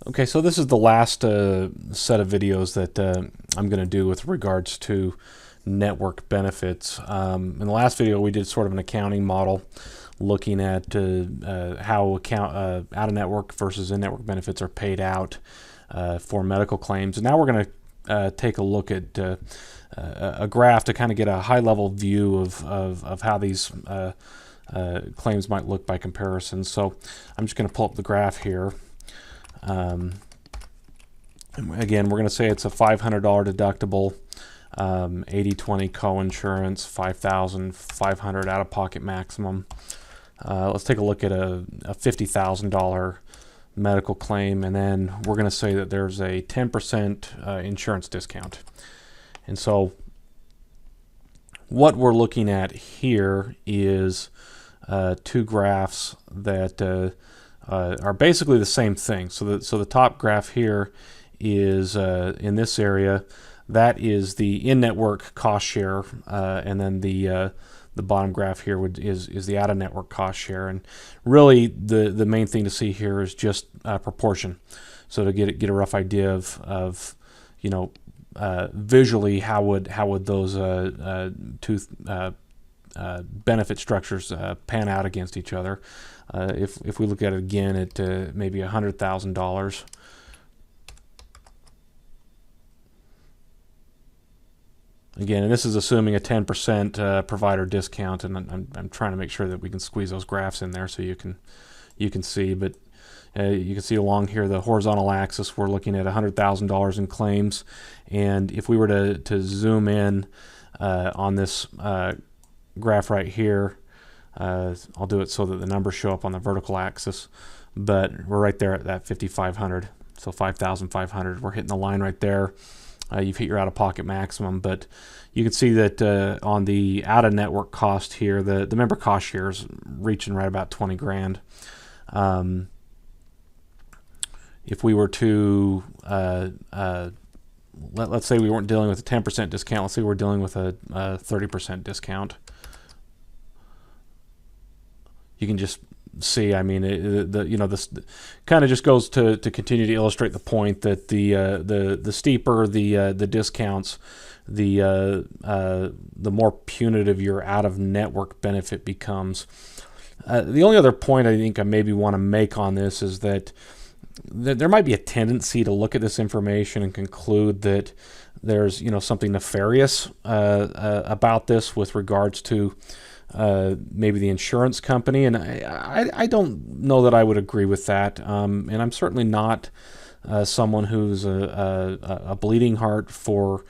Okay, so this is the last set of videos that I'm going to do with regards to network benefits. In the last video, we did sort of an accounting model looking at how out-of-network versus in-network benefits are paid out for medical claims. And now we're going to take a look at a graph to kind of get a high-level view of how these claims might look by comparison. So I'm just going to pull up the graph here. Again, we're going to say it's a $500 deductible, 80/20 co-insurance, $5,500 out-of-pocket maximum. Let's take a look at a $50,000 medical claim, and then we're going to say that there's a 10% insurance discount. And so what we're looking at here is two graphs that are basically the same thing. So the top graph here is in this area, that is the in-network cost share, and then the bottom graph here is the out-of-network cost share. And really, the main thing to see here is just proportion. So to get a rough idea of visually how would those two benefit structures pan out against each other. If we look at it again at maybe $100,000. Again, and this is assuming a 10% provider discount, and I'm trying to make sure that we can squeeze those graphs in there so you can see. But you can see along here the horizontal axis, we're looking at $100,000 in claims, and if we were to zoom in on this graph right here, I'll do it so that the numbers show up on the vertical axis, but we're right there at that 5,500, so 5,500. We're hitting the line right there. You've hit your out-of-pocket maximum, but you can see that on the out-of-network cost here, the member cost share is reaching right about 20 grand. If we were to let's say we weren't dealing with a 10% discount, let's say we're dealing with a 30% discount. You can just see, I mean, this kind of just goes to continue to illustrate the point that the steeper the discounts, the more punitive your out-of-network benefit becomes. The only other point I think I maybe want to make on this is that there might be a tendency to look at this information and conclude that there's something nefarious about this with regards to maybe the insurance company, and I don't know that I would agree with that. And I'm certainly not someone who's a bleeding heart for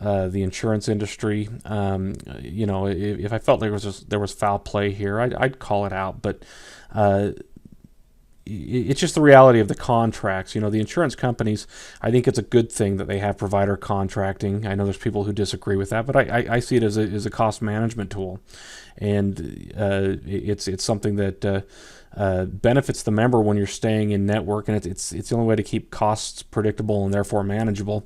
the insurance industry. If I felt there was foul play here, I'd call it out. But it's just the reality of the contracts. The insurance companies, I think it's a good thing that they have provider contracting. I know there's people who disagree with that, but I see it as a cost management tool, and it's something that benefits the member when you're staying in network, and it's the only way to keep costs predictable and therefore manageable.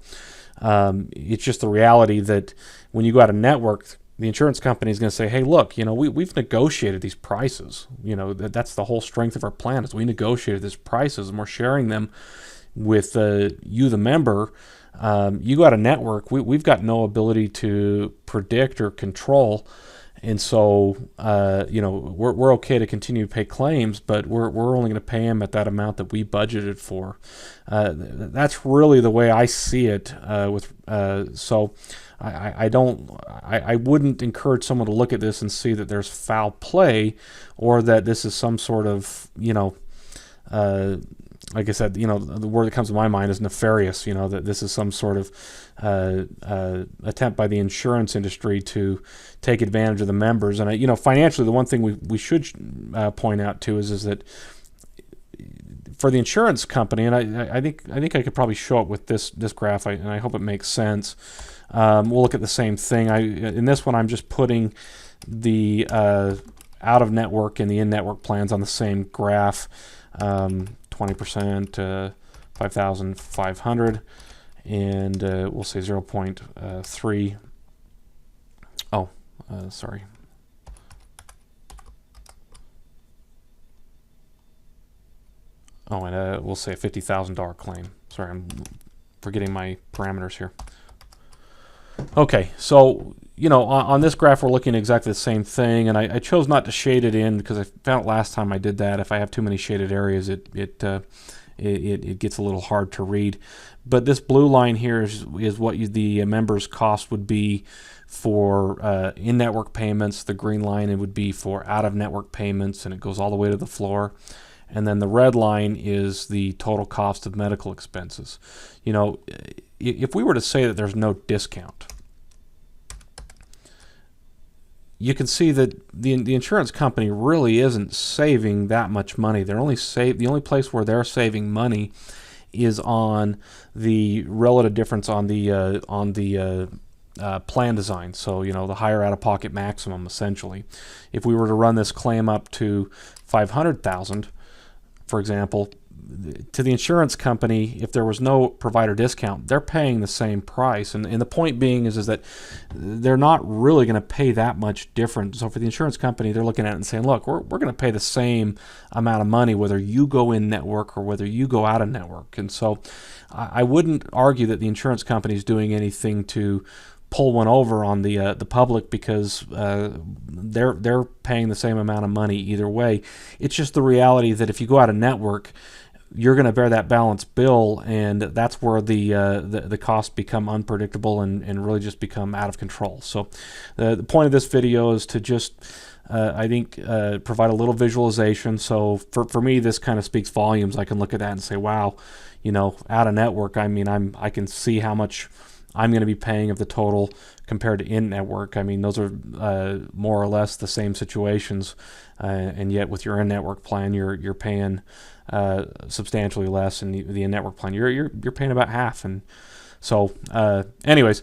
It's just the reality that when you go out of network, the insurance company is going to say, hey, look, we've negotiated these prices. That's the whole strength of our plan, is we negotiated these prices and we're sharing them with you, the member. You go out of network, we've got no ability to predict or control. And so, we're okay to continue to pay claims, but we're only going to pay them at that amount that we budgeted for. That's really the way I see it. So I wouldn't encourage someone to look at this and see that there's foul play, or that this is some sort of, like I said, the word that comes to my mind is nefarious. That this is some sort of attempt by the insurance industry to take advantage of the members. And financially, the one thing we should point out too is that for the insurance company, and I think I could probably show it with this graph, and I hope it makes sense. We'll look at the same thing. In this one, I'm just putting the out-of-network and the in-network plans on the same graph. 20%, 5,500, and we'll say 0.3. Sorry. Oh, and we'll say a $50,000 claim. Sorry, I'm forgetting my parameters here. Okay, so on this graph we're looking at exactly the same thing, and I chose not to shade it in because I found out last time I did that if I have too many shaded areas it gets a little hard to read. But this blue line here is what the member's cost would be for in-network payments. The green line it would be for out-of-network payments, and it goes all the way to the floor. And then the red line is the total cost of medical expenses. If we were to say that there's no discount, you can see that the insurance company really isn't saving that much money. The only place where they're saving money is on the relative difference on the plan design. So the higher out-of-pocket maximum essentially. If we were to run this claim up to $500,000, for example, to the insurance company, if there was no provider discount, they're paying the same price. And the point being is that they're not really going to pay that much different. So for the insurance company, they're looking at it and saying, look, we're going to pay the same amount of money whether you go in network or whether you go out of network. And so I wouldn't argue that the insurance company is doing anything to pull one over on the public, because they're paying the same amount of money either way. It's just the reality that if you go out of network, you're going to bear that balance bill, and that's where the costs become unpredictable and really just become out of control. So the point of this video is to just I think provide a little visualization. So for me, this kind of speaks volumes. I can look at that and say, wow, out of network, I can see how much I'm going to be paying of the total compared to in-network. Those are more or less the same situations, and yet with your in-network plan, you're paying substantially less, and the in-network plan, you're paying about half. And so, anyways,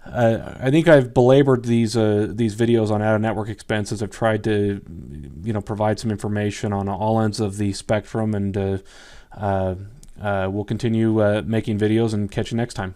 I think I've belabored these videos on out-of-network expenses. I've tried to provide some information on all ends of the spectrum, and we'll continue making videos and catch you next time.